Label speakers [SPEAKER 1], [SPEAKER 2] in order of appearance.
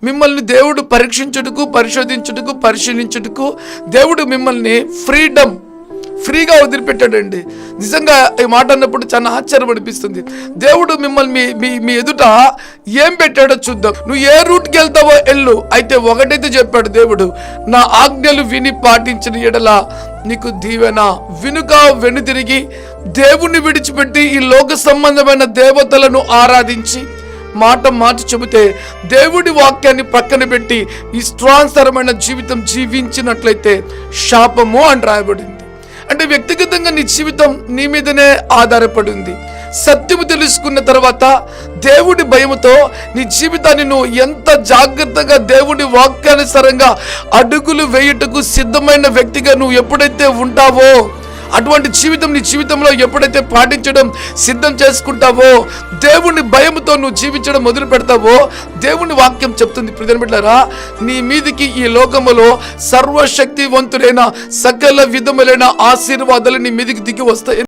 [SPEAKER 1] మిమ్మల్ని దేవుడు పరీక్షించుటకు, పరిశోధించుటకు, పరిశీలించుటకు దేవుడు మిమ్మల్ని ఫ్రీగా వదిలిపెట్టాడండి. నిజంగా ఈ మాట అన్నప్పుడు చాలా ఆశ్చర్యం అనిపిస్తుంది. దేవుడు మిమ్మల్ని మీ ఎదుట ఏం పెట్టాడో చూద్దాం. నువ్వు ఏ రూట్కి వెళ్తావో వెళ్ళు, అయితే ఒకటైతే చెప్పాడు దేవుడు, నా ఆజ్ఞలు విని పాటించిన ఎడల నీకు దీవెన. వెనుతిరిగి దేవుణ్ణి విడిచిపెట్టి ఈ లోక సంబంధమైన దేవతలను ఆరాధించి మాట చెబితే దేవుడి వాక్యాన్ని పక్కన పెట్టి ఈ ఇష్టానుసారమైన జీవితం జీవించినట్లయితే శాపము అని రాయబడింది. అంటే వ్యక్తిగతంగా నీ జీవితం నీ మీదనే ఆధారపడి ఉంది. సత్యము తెలుసుకున్న తర్వాత దేవుడి భయముతో నీ జీవితాన్ని నువ్వు ఎంత జాగ్రత్తగా దేవుడి వాక్యానుసారంగా అడుగులు వేయుటకు సిద్ధమైన వ్యక్తిగా నువ్వు ఎప్పుడైతే ఉంటావో, అటువంటి జీవితం నీ జీవితంలో ఎప్పుడైతే పాటించడం సిద్ధం చేసుకుంటావో, దేవుని భయముతో నువ్వు జీవించడం మొదలు పెడతావో, దేవుని వాక్యం చెప్తుంది ప్రియమైన బిడ్డలారా, నీ మీదికి ఈ లోకములో సర్వశక్తివంతుడైన సకల విధములైన ఆశీర్వాదాలు నీ మీదికి దిగి వస్తాయి.